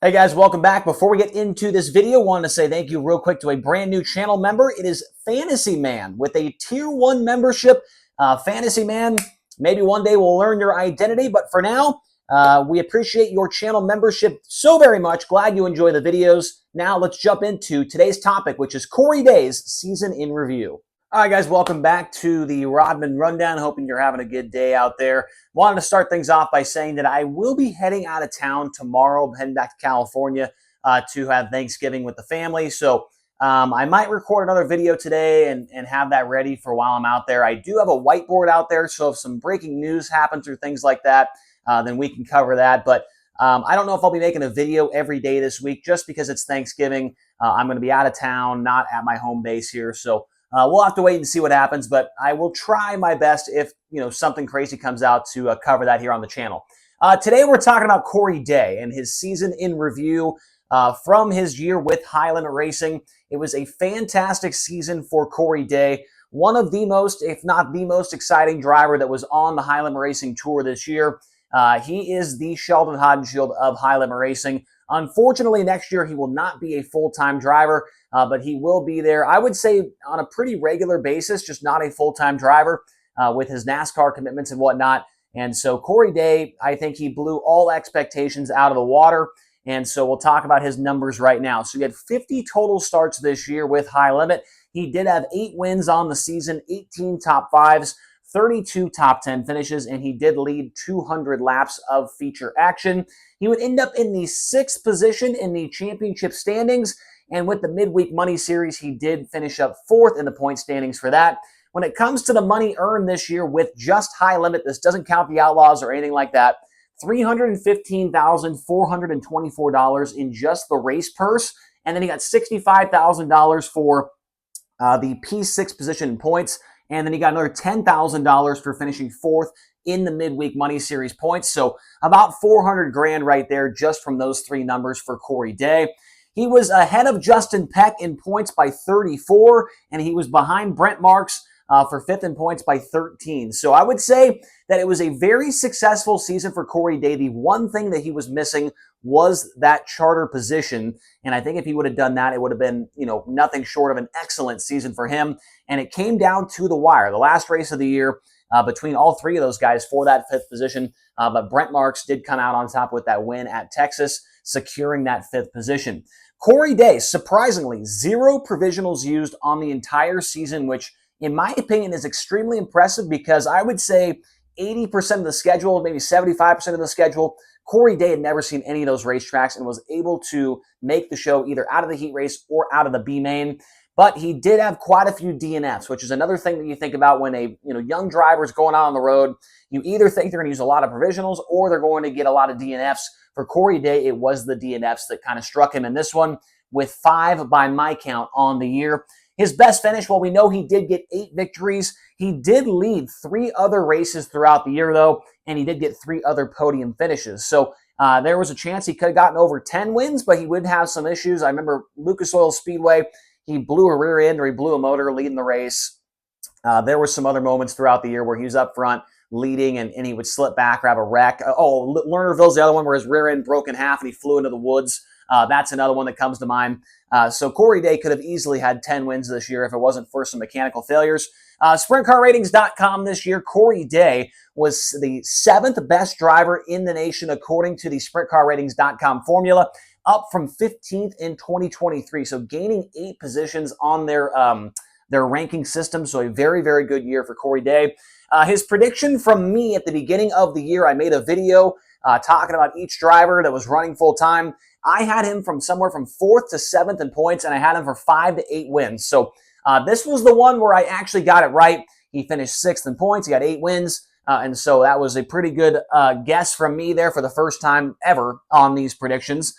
Hey guys, welcome back. Before we get into this video, I wanted to say thank you real quick to a brand new channel member. It is Fantasy Man with a Tier 1 membership. Fantasy Man, maybe one day we'll learn your identity, but for now, we appreciate your channel membership so very much. Glad you enjoy the videos. Now let's jump into today's topic, which is Corey Day's season in review. All right, guys, welcome back to the Rodman Rundown. Hoping you're having a good day out there. Wanted to start things off by saying that I will be heading out of town tomorrow, heading back to California to have Thanksgiving with the family. So I might record another video today and have that ready for while I'm out there. I do have a whiteboard out there, so if some breaking news happens or things like that, then we can cover that. But I don't know if I'll be making a video every day this week just because it's Thanksgiving. I'm going to be out of town, not at my home base here. So we'll have to wait and see what happens, but I will try my best if something crazy comes out to cover that here on the channel. Today we're talking about Corey Day and his season in review from his year with Highland Racing. It was a fantastic season for Corey Day. One of the most, if not the most exciting driver that was on the Highland Racing Tour this year. He is the Sheldon Haudenschild of Highland Racing. Unfortunately, next year he will not be a full-time driver, but he will be there, I would say, on a pretty regular basis, just not a full-time driver with his NASCAR commitments and whatnot. And so Corey Day, I think he blew all expectations out of the water. And so we'll talk about his numbers right now. So he had 50 total starts this year with High Limit. He did have 8 wins on the season, 18 top 5s, 32 top 10 finishes, and he did lead 200 laps of feature action. He would end up in the 6th position in the championship standings, and with the midweek money series, he did finish up 4th in the point standings for that. When it comes to the money earned this year with just High Limit, this doesn't count the Outlaws or anything like that, $315,424 in just the race purse, and then he got $65,000 for the P6 position in points. And then he got another $10,000 for finishing 4th in the midweek money series points. So about 400 grand right there just from those 3 numbers for Corey Day. He was ahead of Justin Peck in points by 34, and he was behind Brent Marks for 5th in points by 13. So I would say that it was a very successful season for Corey Day. The one thing that he was missing was that charter position. And I think if he would have done that, it would have been, nothing short of an excellent season for him. And it came down to the wire. The last race of the year between all 3 of those guys for that 5th position. But Brent Marks did come out on top with that win at Texas, securing that 5th position. Corey Day, surprisingly, 0 provisionals used on the entire season, which in my opinion is extremely impressive because I would say 80% of the schedule, maybe 75% of the schedule, Corey Day had never seen any of those racetracks and was able to make the show either out of the heat race or out of the B main. But he did have quite a few DNFs, which is another thing that you think about when a young driver is going out on the road. You either think they're going to use a lot of provisionals or they're going to get a lot of DNFs. For Corey Day, it was the DNFs that kind of struck him in this one, with 5 by my count on the year. His best finish, well, we know he did get 8 victories. He did lead 3 other races throughout the year, though, and he did get 3 other podium finishes. So there was a chance he could have gotten over 10 wins, but he would have some issues. I remember Lucas Oil Speedway, he blew a rear end or he blew a motor leading the race. There were some other moments throughout the year where he was up front leading and he would slip back or have a wreck. Lernerville's the other one where his rear end broke in half and he flew into the woods. That's another one that comes to mind. So Corey Day could have easily had 10 wins this year if it wasn't for some mechanical failures. SprintCarRatings.com this year, Corey Day was the 7th best driver in the nation according to the SprintCarRatings.com formula, up from 15th in 2023. So gaining 8 positions on their ranking system. So a very, very good year for Corey Day. His prediction from me at the beginning of the year, I made a video talking about each driver that was running full time. I had him from somewhere from 4th to 7th in points, and I had him for 5 to 8 wins. So this was the one where I actually got it right. He finished 6th in points. He got 8 wins. And so that was a pretty good guess from me there for the first time ever on these predictions.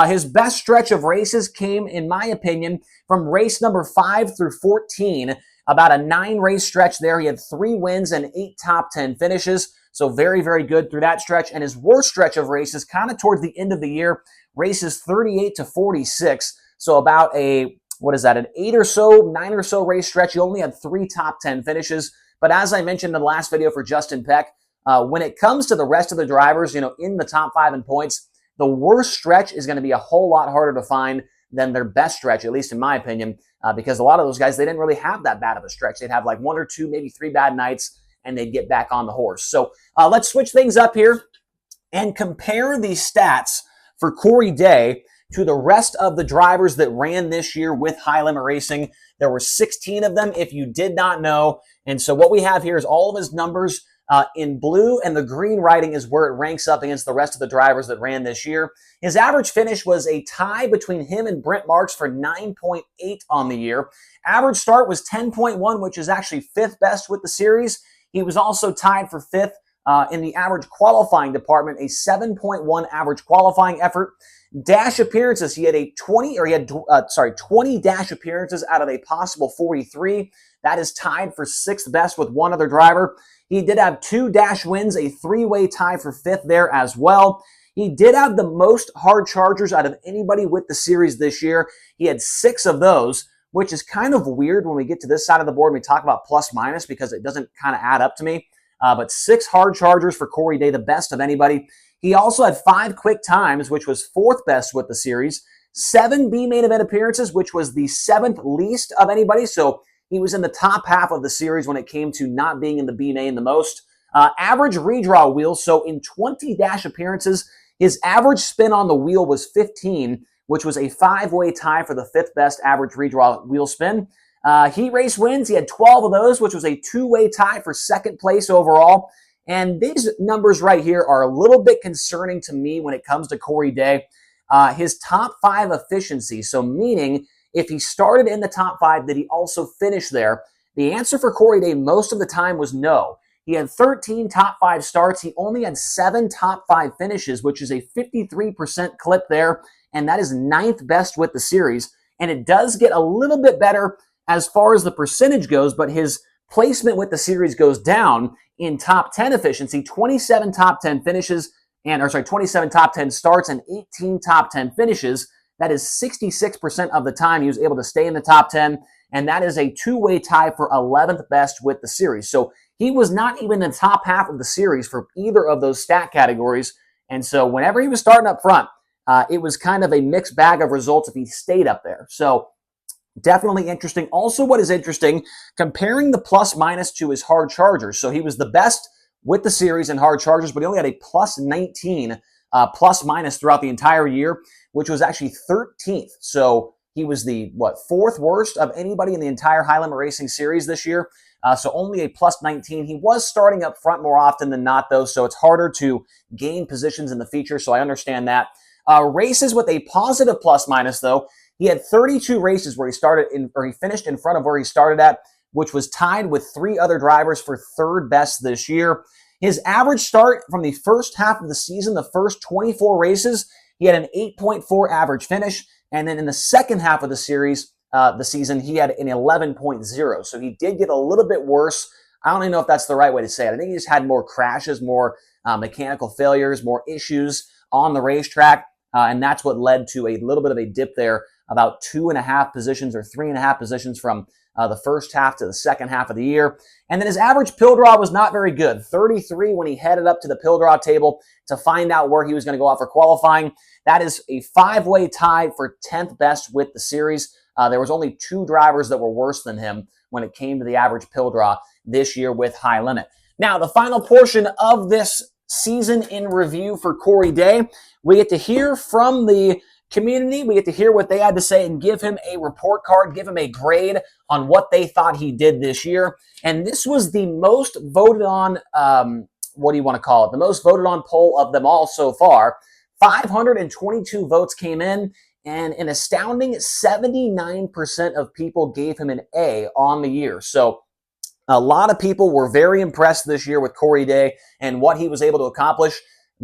His best stretch of races came, in my opinion, from race number 5 through 14. About a 9-race stretch there. He had 3 wins and 8 top 10 finishes. So very, very good through that stretch. And his worst stretch of races kind of towards the end of the year, races 38 to 46. So about an 9 or so race stretch. He only had 3 top 10 finishes. But as I mentioned in the last video for Justin Peck, when it comes to the rest of the drivers, in the top 5 in points, the worst stretch is going to be a whole lot harder to find than their best stretch, at least in my opinion, because a lot of those guys, they didn't really have that bad of a stretch. They'd have like 1 or 2, maybe 3 bad nights, and they'd get back on the horse. So let's switch things up here and compare the stats for Corey Day to the rest of the drivers that ran this year with High Limit Racing. There were 16 of them, if you did not know. And so what we have here is all of his numbers in blue, and the green writing is where it ranks up against the rest of the drivers that ran this year. His average finish was a tie between him and Brent Marks for 9.8 on the year. Average start was 10.1, which is actually 5th best with the series. He was also tied for 5th in the average qualifying department, a 7.1 average qualifying effort. Dash appearances, he had 20 dash appearances out of a possible 43. That is tied for 6th best with one other driver. He did have 2 dash wins, a 3-way tie for 5th there as well. He did have the most hard chargers out of anybody with the series this year. He had 6 of those, which is kind of weird when we get to this side of the board and we talk about plus minus because it doesn't kind of add up to me. But 6 hard chargers for Corey Day, the best of anybody. He also had 5 quick times, which was 4th best with the series. 7 B main event appearances, which was the 7th least of anybody. So he was in the top half of the series when it came to not being in the B main the most. Average redraw wheels. So in 20 dash appearances, his average spin on the wheel was 15, which was a 5-way tie for the 5th best average redraw wheel spin. Heat race wins, he had 12 of those, which was a 2-way tie for 2nd place overall. And these numbers right here are a little bit concerning to me when it comes to Corey Day. His top 5 efficiency, so meaning if he started in the top 5, did he also finish there? The answer for Corey Day most of the time was no. He had 13 top 5 starts. He only had 7 top 5 finishes, which is a 53% clip there, and that is 9th best with the series. And it does get a little bit better as far as the percentage goes, but his placement with the series goes down in top 10 efficiency, 27 top 10 finishes, 27 top 10 starts and 18 top 10 finishes. That is 66% of the time he was able to stay in the top 10, and that is a 2-way tie for 11th best with the series. So he was not even in the top half of the series for either of those stat categories, and so whenever he was starting up front, it was kind of a mixed bag of results if he stayed up there. So definitely interesting. Also, what is interesting, comparing the plus minus to his hard chargers. So he was the best with the series in hard chargers, but he only had a plus 19 plus minus throughout the entire year, which was actually 13th. So he was the, 4th worst of anybody in the entire High Limit Racing series this year. So only a plus 19. He was starting up front more often than not, though, so it's harder to gain positions in the feature, so I understand that. Races with a positive plus minus, though, he had 32 races where he finished in front of where he started at, which was tied with 3 other drivers for 3rd best this year. His average start from the first half of the season, the first 24 races, he had an 8.4 average finish. And then in the second half of the season, he had an 11.0. So he did get a little bit worse. I don't even know if that's the right way to say it. I think he just had more crashes, more mechanical failures, more issues on the racetrack. And that's what led to a little bit of a dip there, about 2.5 positions or 3.5 positions from the first half to the second half of the year. And then his average pill draw was not very good. 33 when he headed up to the pill draw table to find out where he was going to go out for qualifying. That is a 5-way tie for 10th best with the series. There was only 2 drivers that were worse than him when it came to the average pill draw this year with High Limit. Now, the final portion of this season in review for Corey Day, we get to hear from the community. We get to hear what they had to say and give him a report card, give him a grade on what they thought he did this year. And this was the most voted on, the most voted on poll of them all so far. 522 votes came in, and an astounding 79% of people gave him an A on the year. So a lot of people were very impressed this year with Corey Day and what he was able to accomplish.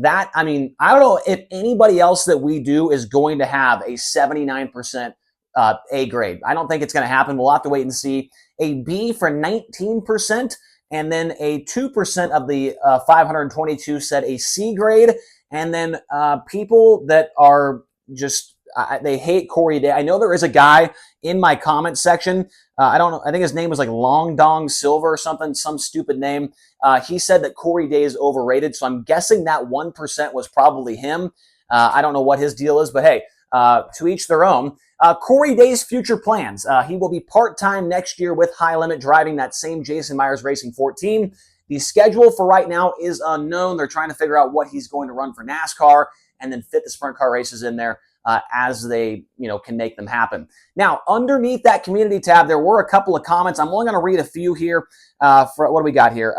I don't know if anybody else that we do is going to have a 79% A grade. I don't think it's going to happen. We'll have to wait and see. A B for 19%, and then a 2% of the 522 said a C grade, and then people that are just they hate Corey Day. I know there is a guy in my comment section. I don't know. I think his name was like Long Dong Silver or something, some stupid name. He said that Corey Day is overrated. So I'm guessing that 1% was probably him. I don't know what his deal is, but hey, to each their own. Corey Day's future plans. He will be part-time next year with High Limit, driving that same Jason Myers Racing 14. The schedule for right now is unknown. They're trying to figure out what he's going to run for NASCAR and then fit the sprint car races in there as they, can make them happen. Now, underneath that community tab, there were a couple of comments. I'm only going to read a few here. For what do we got here?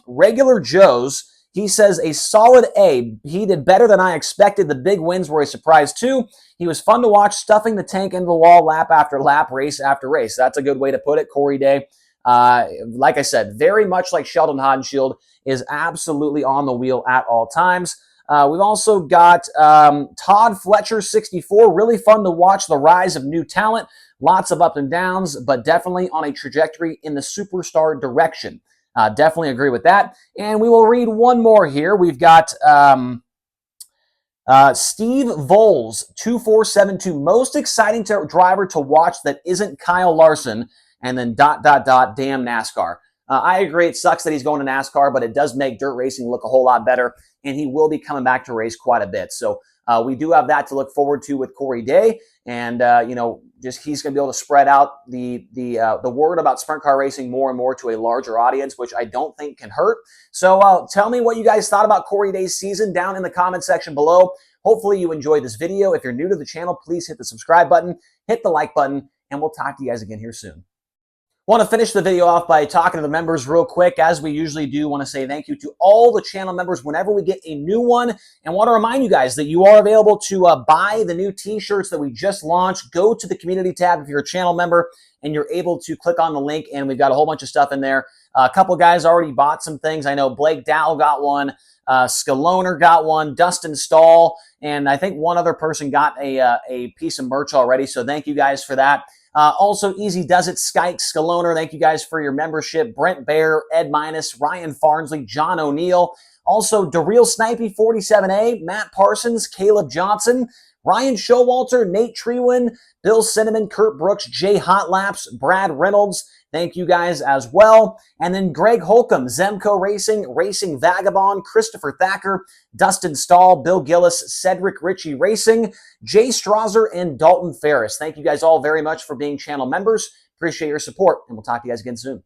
Regular Joe's. He says a solid A. He did better than I expected. The big wins were a surprise too. He was fun to watch, stuffing the tank into the wall lap after lap, race after race. That's a good way to put it, Corey Day. Like I said, very much like Sheldon Hodenshield, is absolutely on the wheel at all times. We've also got Todd Fletcher, 64. Really fun to watch the rise of new talent. Lots of ups and downs, but definitely on a trajectory in the superstar direction. Definitely agree with that. And we will read one more here. We've got Steve Voles, 2472. Most exciting driver to watch that isn't Kyle Larson. And then ... damn NASCAR. I agree. It sucks that he's going to NASCAR, but it does make dirt racing look a whole lot better. And he will be coming back to race quite a bit. So we do have that to look forward to with Corey Day. And, just he's going to be able to spread out the word about sprint car racing more and more to a larger audience, which I don't think can hurt. So tell me what you guys thought about Corey Day's season down in the comment section below. Hopefully you enjoyed this video. If you're new to the channel, please hit the subscribe button, hit the like button, and we'll talk to you guys again here soon. Want to finish the video off by talking to the members real quick. As we usually do, want to say thank you to all the channel members whenever we get a new one. And want to remind you guys that you are available to buy the new t-shirts that we just launched. Go to the community tab if you're a channel member, and you're able to click on the link, and we've got a whole bunch of stuff in there. A couple guys already bought some things. I know Blake Dow got one. Scaloner got one. Dustin Stahl. And I think one other person got a piece of merch already. So thank you guys for that. Also, Easy Does It, Skyke, Scaloner, thank you guys for your membership. Brent Bear, Ed Minus, Ryan Farnsley, John O'Neill. Also, DeReal Snipey, 47A, Matt Parsons, Caleb Johnson, Ryan Showalter, Nate Trewin, Bill Cinnamon, Kurt Brooks, Jay Hotlaps, Brad Reynolds. Thank you guys as well. And then Greg Holcomb, Zemco Racing, Racing Vagabond, Christopher Thacker, Dustin Stahl, Bill Gillis, Cedric Ritchie Racing, Jay Strasser, and Dalton Ferris. Thank you guys all very much for being channel members. Appreciate your support, and we'll talk to you guys again soon.